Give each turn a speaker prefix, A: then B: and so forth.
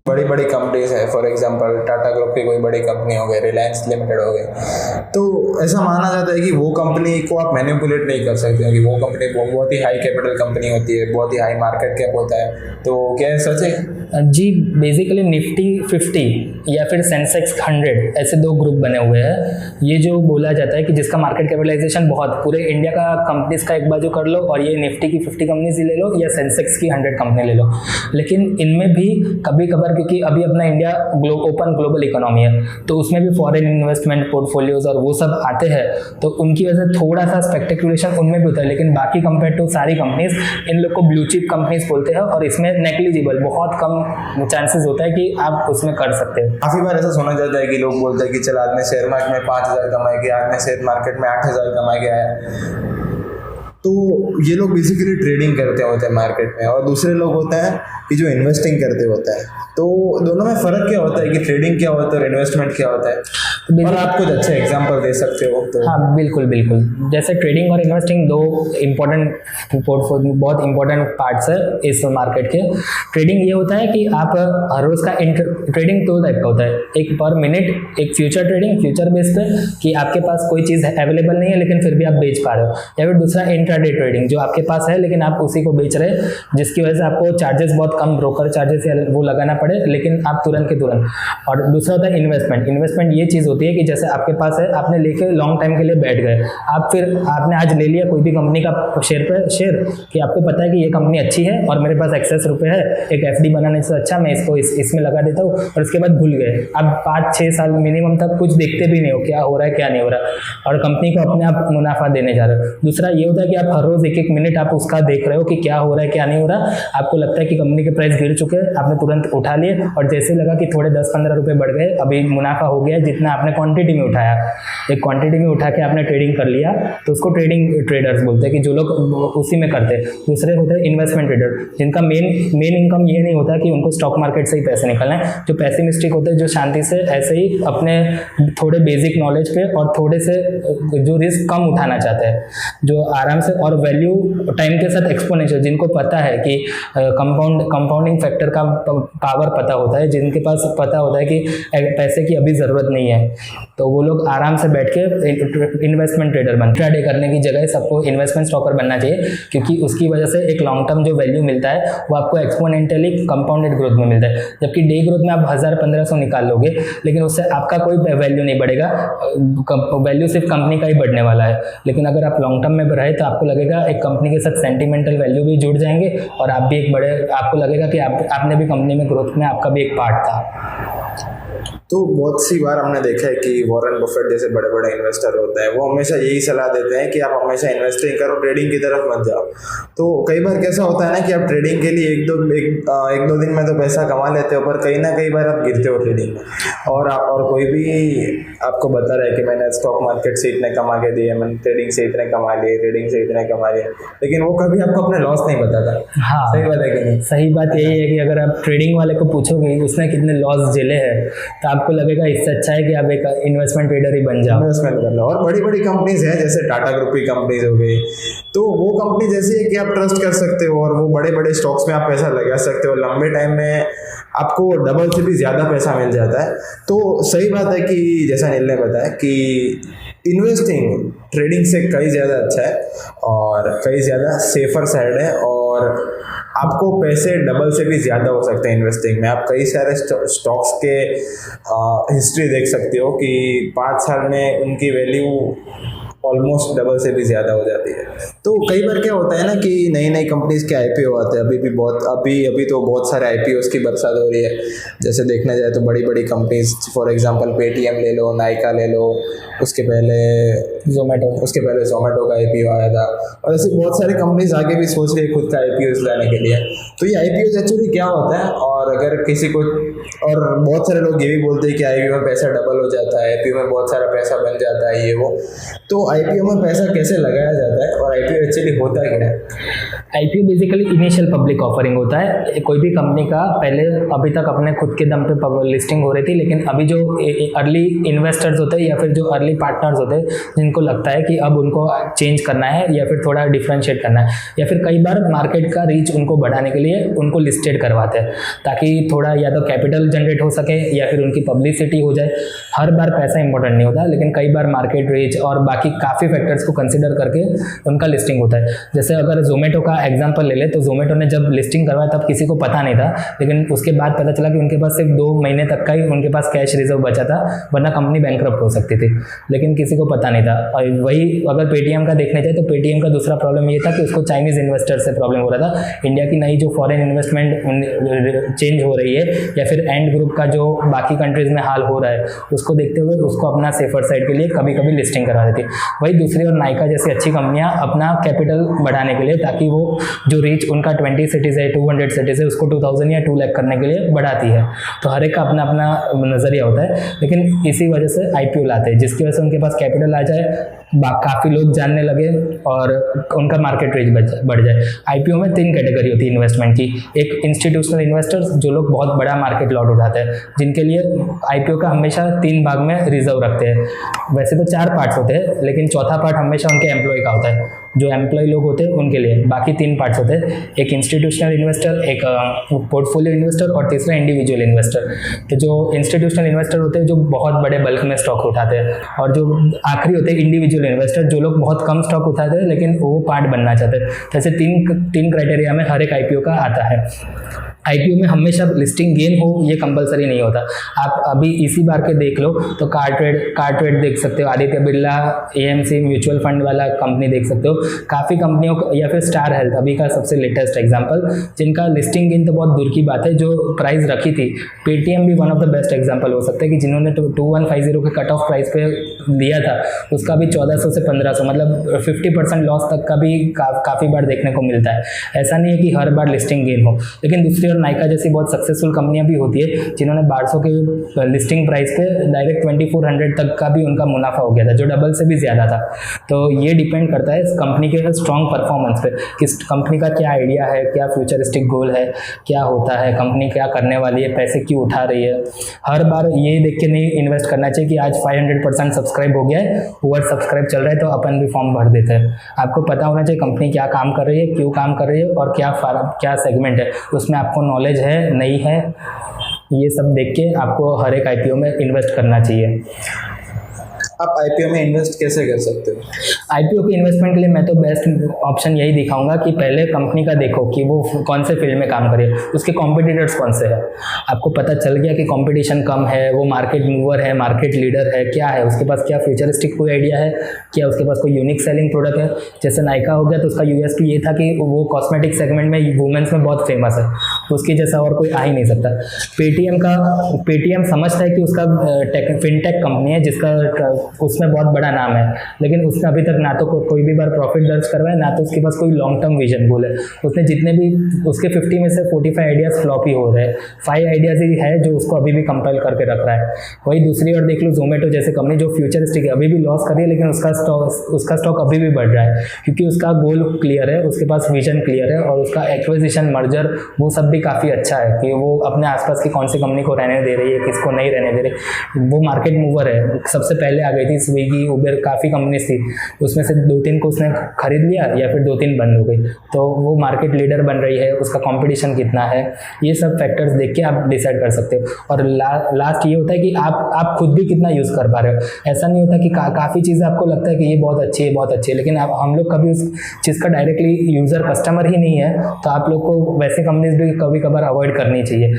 A: बड़ी बड़ी कंपनीज है, फॉर एग्जांपल टाटा ग्रुप की कोई बड़ी कंपनी हो गई, रिलायंस लिमिटेड हो गई, तो ऐसा माना जाता है कि वो कंपनी को आप मैनिपुलेट नहीं कर सकते, क्योंकि वो कंपनी बहुत ही हाई कैपिटल कंपनी होती है, बहुत ही हाई मार्केट कैप होता है। तो क्या ये सच है?
B: जी, बेसिकली निफ्टी 50 या फिर सेंसेक्स 100 ऐसे दो ग्रुप बने हुए हैं। ये जो बोला जाता है कि जिसका मार्केट कैपिटलाइजेशन बहुत पूरे इंडिया का कंपनीज का एक बाजू कर लो, और ये निफ्टी की 50 कंपनीज ले लो या सेंसेक्स की 100 कंपनी ले लो। लेकिन इनमें भी कभी कभार, क्योंकि अभी अपना इंडिया ओपन ग्लोबल इकोनॉमी है, तो उसमें भी फॉरेन इन्वेस्टमेंट पोर्टफोलियोज और वो सब आते हैं, तो उनकी वजह से थोड़ा सा स्पेक्टेकुलेशन उनमें भी होता है। लेकिन बाकी कंपेयर टू सारी कंपनीज, इन लोग को ब्लू चिप कंपनीज बोलते हैं, और इसमें नेग्लिजिबल बहुत कम चांसेस होता है कि आप उसमें कर सकते हो।
A: काफी बार ऐसा सुना जाता है कि लोग बोलते हैं कि चल आज मैं शेयर मार्केट में 5,000 कमाए गया, आज मैं शेयर मार्केट में 8,000 कमाए गया है। तो ये लोग बेसिकली ट्रेडिंग करते होते हैं मार्केट में, और दूसरे लोग होते हैं कि जो इन्वेस्टिंग करते होते हैं। तो दोनों में फ़र्क क्या होता है कि ट्रेडिंग क्या होता है और इन्वेस्टमेंट क्या होता है? और आप कुछ अच्छे एग्जांपल दे सकते हो तो?
B: हाँ, बिल्कुल बिल्कुल। जैसे ट्रेडिंग और इन्वेस्टिंग दो इम्पोर्टेंट पोर्टफोलियो, बहुत इंपॉर्टेंट पार्ट्स है इस मार्केट के। ट्रेडिंग ये होता है कि आप हर रोज़ का ट्रेडिंग दो टाइप का होता है, एक पर मिनट, एक फ्यूचर ट्रेडिंग फ्यूचर बेस पे कि आपके पास कोई चीज़ अवेलेबल नहीं है लेकिन फिर भी आप बेच पा रहे हो, या फिर दूसरा इंट्राडे ट्रेडिंग जो आपके पास है लेकिन आप उसी को बेच रहे हैं, जिसकी वजह से आपको चार्जेस बहुत कम, ब्रोकर चार्जेस या वो लगाना पड़े, लेकिन आप तुरंत के तुरंत। और दूसरा होता है इन्वेस्टमेंट। इन्वेस्टमेंट ये चीज़ होती है कि जैसे आपके पास है, आपने लेके लॉन्ग टाइम के लिए बैठ गए, आप फिर आपने आज ले लिया कोई भी कंपनी का शेयर कि आपको पता है कि ये कंपनी अच्छी है और मेरे पास एक्सेस रुपए है, एक एफडी बनाने से अच्छा मैं इसको इसमें लगा देता हूँ, और उसके बाद भूल गए। अब 5-6 साल मिनिमम तक कुछ देखते भी नहीं हो क्या हो रहा है क्या नहीं हो रहा, और कंपनी को अपने आप मुनाफा देने जा रहे हो। दूसरा ये होता है कि आप हर रोज एक मिनट आप उसका देख रहे हो कि क्या हो रहा है क्या नहीं हो रहा, आपको लगता है कि कंपनी के प्राइस गिर चुके हैं, आपने तुरंत उठा लिए, और जैसे लगा कि थोड़े 10-15 रुपए बढ़ गए, अभी मुनाफा हो गया जितना आपने क्वांटिटी में उठाया, एक क्वांटिटी में उठा के आपने ट्रेडिंग कर लिया, तो उसको ट्रेडिंग ट्रेडर्स बोलते हैं कि जो लोग उसी में करते हैं। दूसरे होते हैं इन्वेस्टमेंट ट्रेडर, जिनका मेन इनकम ये नहीं होता कि उनको स्टॉक मार्केट से ही पैसे निकलना है, जो पैसिमिस्टिक होते हैं, जो शांति से ऐसे ही अपने थोड़े बेसिक नॉलेज पे और थोड़े से जो रिस्क कम उठाना चाहते हैं, जो आराम से और वैल्यू टाइम के साथ एक्सपोनेंशियल, जिनको पता है कि कंपाउंडिंग फैक्टर का पावर पता होता है, जिनके पास पता होता है कि पैसे की अभी ज़रूरत नहीं है, तो वो लोग आराम से बैठ के इन्वेस्टमेंट ट्रेडर बनते हैं। ट्रेड करने की जगह सबको इन्वेस्टमेंट स्टॉकर बनना चाहिए, क्योंकि उसकी वजह से एक लॉन्ग टर्म जो वैल्यू मिलता है वो आपको एक्सपोनेंशियली कंपाउंडेड ग्रोथ में मिलता है। जबकि डे ग्रोथ में आप 1000-1500 निकाल लोगे, लेकिन उससे आपका कोई वैल्यू नहीं बढ़ेगा, वैल्यू सिर्फ कंपनी का ही बढ़ने वाला है। लेकिन अगर आप लॉन्ग टर्म में रहे तो आपको लगेगा एक कंपनी के साथ सेंटिमेंटल वैल्यू भी जुड़ जाएंगे, और आप भी एक आपको लगेगा कि आपने भी कंपनी में ग्रोथ में आपका भी एक पार्ट था।
A: तो बहुत सी बार हमने देखा है कि वॉरेन बफेट जैसे बड़े बड़े इन्वेस्टर होते हैं, वो हमेशा यही सलाह देते हैं कि आप हमेशा इन्वेस्टिंग करो, ट्रेडिंग की तरफ मत जाओ। तो कई बार कैसा होता है ना कि आप ट्रेडिंग के लिए एक दो दिन में तो पैसा कमा लेते हो, पर कहीं ना कई बार आप गिरते हो ट्रेडिंग में, और कोई भी आपको बता रहा है कि मैंने स्टॉक मार्केट से इतने कमा के दिए, मैंने ट्रेडिंग से इतने कमा लिए, ट्रेडिंग से इतने कमा लिए, लेकिन वो कभी आपको अपने लॉस नहीं बताता।
B: हाँ,
A: सही बात है कि नहीं?
B: सही बात यही है कि अगर आप ट्रेडिंग वाले को पूछोगे उसने कितने लॉस झेले हैं, तो आपको लगेगा इससे अच्छा है कि आप एक इन्वेस्टमेंट ट्रेडर ही बन जाओ,
A: इन्वेस्टमेंट कर लो। और बड़ी बड़ी कंपनीज हैं जैसे टाटा ग्रुप की कंपनीज हो गई, तो वो कंपनी जैसी है कि आप ट्रस्ट कर सकते हो, और वो बड़े बड़े स्टॉक्स में आप पैसा लगा सकते हो, लंबे टाइम में आपको डबल से भी ज़्यादा पैसा मिल जाता है। तो सही बात है कि जैसा नील ने बताया कि इन्वेस्टिंग ट्रेडिंग से कई ज़्यादा अच्छा है और कई ज़्यादा सेफर साइड है, और आपको पैसे डबल से भी ज़्यादा हो सकते हैं इन्वेस्टिंग में। आप कई सारे स्टॉक्स के हिस्ट्री देख सकते हो कि 5 साल में उनकी वैल्यू ऑलमोस्ट डबल से भी ज़्यादा हो जाती है। तो कई बार क्या होता है ना कि नई नई कंपनीज के आईपीओ आते हैं, अभी तो बहुत सारे आईपीओ की बरसात हो रही है। जैसे देखने जाए तो बड़ी बड़ी कंपनीज, फॉर एग्जांपल पेटीएम ले लो, नायका ले लो, उसके पहले जोमेटो का आईपीओ आया था, और ऐसी बहुत सारी कंपनीज आगे भी सोच रही है खुद का आईपीओ लाने के लिए। तो ये आईपीओ एक्चुअली क्या होता है, और अगर किसी को, और बहुत सारे लोग ये भी बोलते हैं कि आईपीओ में पैसा डबल हो जाता है, आईपीओ में बहुत सारा पैसा बन जाता है, ये वो। तो आईपीओ में पैसा कैसे लगाया जाता है और आईपीओ एक्चुअली होता क्या है?
B: IPO basically initial public offering होता है। कोई भी कंपनी का पहले अभी तक अपने खुद के दम पे लिस्टिंग हो रही थी, लेकिन अभी जो अर्ली इन्वेस्टर्स होते हैं या फिर जो अर्ली पार्टनर्स होते हैं जिनको लगता है कि अब उनको चेंज करना है या फिर थोड़ा डिफ्रेंशिएट करना है, या फिर कई बार मार्केट का रीच उनको बढ़ाने के लिए उनको लिस्टेड करवाते हैं ताकि थोड़ा या तो कैपिटल जनरेट हो सके या फिर उनकी पब्लिसिटी हो जाए। हर बार पैसा इंपॉर्टेंट नहीं होता, लेकिन कई बार मार्केट रीच और बाकी काफ़ी फैक्टर्स को कंसिडर करके उनका लिस्टिंग होता है। जैसे अगर जोमेटो का एग्जांपल ले ले तो जोमेटो ने जब लिस्टिंग करवाया तब किसी को पता नहीं था, लेकिन उसके बाद पता चला कि उनके पास सिर्फ 2 महीने तक का ही उनके पास कैश रिजर्व बचा था, वरना कंपनी बैंकरप्ट हो सकती थी, लेकिन किसी को पता नहीं था। और वही अगर पेटीएम का देखने जाए तो पेटीएम का दूसरा प्रॉब्लम ये था कि उसको चाइनीज़ इन्वेस्टर से प्रॉब्लम हो रहा था। इंडिया की नई जो फॉरेन इन्वेस्टमेंट चेंज हो रही है या फिर एंड ग्रुप का जो बाकी कंट्रीज़ में हाल हो रहा है उसको देखते हुए उसको अपना सेफर साइड के लिए कभी कभी लिस्टिंग करा देती। वही दूसरी और नाइका जैसी अच्छी कंपनियां अपना कैपिटल बढ़ाने के लिए, ताकि वो जो रीच उनका 20 सिटीज़ है 200 सिटीज़ है उसको 2000 या 2 लाख करने के लिए बढ़ाती है। तो हर एक का अपना अपना नज़रिया होता है, लेकिन इसी वजह से आईपीओ लाते हैं जिसकी वजह से उनके पास कैपिटल आ जाए, काफ़ी लोग जानने लगे और उनका मार्केट रीच बढ़ जाए। आईपीओ में 3 कैटेगरी होती है इन्वेस्टमेंट की। एक इंस्टीट्यूशनल इन्वेस्टर्स जो लोग बहुत बड़ा मार्केट लॉट उठाते हैं, जिनके लिए आईपीओ का हमेशा 3 भाग में रिजर्व रखते हैं। वैसे तो 4 पार्ट्स होते हैं, लेकिन चौथा पार्ट हमेशा उनके एम्प्लॉय का होता है। जो एम्प्लॉय लोग होते हैं उनके लिए बाकी 3 पार्ट्स होते हैं, एक इंस्टीट्यूशनल इन्वेस्टर, एक पोर्टफोलियो इन्वेस्टर और तीसरा इंडिविजुअल इन्वेस्टर। तो जो इंस्टीट्यूशनल इन्वेस्टर होते हैं जो बहुत बड़े बल्क में स्टॉक उठाते हैं, और जो आखिरी होते हैं इंडिविजुअल इन्वेस्टर जो लोग बहुत कम स्टॉक उठाते हैं लेकिन वो पार्ट बनना चाहते हैं। जैसे 3 क्राइटेरिया में हर एक आईपीओ का आता है। आईपीओ में हमेशा लिस्टिंग गेन हो ये कंपलसरी नहीं होता। आप अभी इसी बार के देख लो तो कार ट्रेड देख सकते हो, Aditya Birla AMC mutual fund वाला कंपनी देख सकते हो। काफ़ी कंपनियों को, या फिर स्टार हेल्थ अभी का सबसे लेटेस्ट एग्जांपल, जिनका लिस्टिंग गेन तो बहुत दूर की बात है, जो प्राइस रखी थी। पेटीएम भी one of the best example हो सकता है कि जिन्होंने 2150 के कट ऑफ प्राइस पे लिया था उसका भी 1400 से 1500 मतलब 50% लॉस तक का भी काफ़ी बार देखने को मिलता है। ऐसा नहीं है कि हर बार लिस्टिंग गेन हो, लेकिन दूसरी और नाइका जैसी बहुत सक्सेसफुल कंपनियां भी होती है जिन्होंने 1200 के लिस्टिंग प्राइस पे डायरेक्ट 2400 तक का भी उनका मुनाफा हो गया था, जो डबल से भी ज़्यादा था। तो ये डिपेंड करता है इस कंपनी के स्ट्रॉन्ग परफॉर्मेंस पे, किस कंपनी का क्या आइडिया है, क्या फ्यूचरिस्टिक गोल है, क्या होता है, कंपनी क्या करने वाली है, पैसे क्यों उठा रही है। हर बार ये देख के नहीं इन्वेस्ट करना चाहिए कि आज 500% सब्सक्राइब हो गया है, ओवर सब्सक्राइब चल रहा है तो अपन भी फॉर्म भर देते हैं। आपको पता होना चाहिए कंपनी क्या काम कर रही है, क्यों काम कर रही है और क्या सेगमेंट है, उसमें आपको नॉलेज है नहीं है, ये सब देख के आपको हर एक आईपीओ में इन्वेस्ट करना चाहिए।
A: आप आईपीओ में इन्वेस्ट कैसे कर सकते हो?
B: आईपीओ की इन्वेस्टमेंट के लिए मैं तो बेस्ट ऑप्शन यही दिखाऊंगा कि पहले कंपनी का देखो कि वो कौन से फील्ड में काम करे, उसके कॉम्पिटिटर्स कौन से हैं। आपको पता चल गया कि कंपटीशन कम है, वो मार्केट मूवर है, मार्केट लीडर है, क्या है उसके पास, क्या फ्यूचरिस्टिक कोई आइडिया है, क्या उसके पास कोई यूनिक सेलिंग प्रोडक्ट है। जैसे नाइका हो गया तो उसका यूएसपी ये था कि वो कॉस्मेटिक सेगमेंट में वुमेंस में बहुत फेमस है, उसकी जैसा और कोई आ ही नहीं सकता। पेटीएम समझता है कि उसका फिनटेक कंपनी है जिसका उसमें बहुत बड़ा नाम है, लेकिन उसने अभी तक ना तो कोई भी बार प्रॉफिट दर्ज करवाया, ना तो उसके पास कोई लॉन्ग टर्म विजन गोल है। उसने जितने भी उसके 50 में से 45 आइडियाज़ फ्लॉप ही हो रहे हैं, 5 आइडियाज़ ही है जो उसको अभी भी कंपाइल करके रख रहा है। वही दूसरी ओर देख लो जोमेटो जैसे कंपनी जो फ्यूचरिस्टिक है, अभी भी लॉस कर रही है, लेकिन उसका स्टॉक अभी भी बढ़ रहा है क्योंकि उसका गोल क्लियर है, उसके पास विजन क्लियर है और उसका एक्विजिशन मर्जर वो सब भी काफ़ी अच्छा है कि वो अपने आसपास की कौन सी कंपनी को रहने दे रही है, किसको नहीं रहने दे रही। वो मार्केट मूवर है, सबसे पहले आ गई थी। स्विगी, उबर काफ़ी कंपनीज थी, उसमें से 2-3 को उसने खरीद लिया या फिर 2-3 बंद हो गई, तो वो मार्केट लीडर बन रही है। उसका कंपटीशन कितना है, ये सब फैक्टर्स देख के आप डिसाइड कर सकते हो। और लास्ट ये होता है कि आप खुद भी कितना यूज़ कर पा रहे हो। ऐसा नहीं होता कि काफ़ी चीज़ें आपको लगता है कि ये बहुत अच्छी है, बहुत अच्छी है, लेकिन हम लोग कभी उस चीज़ का डायरेक्टली यूज़र कस्टमर ही नहीं है, तो आप लोग को वैसे कंपनीज भी कभी कभार अवॉइड करनी चाहिए।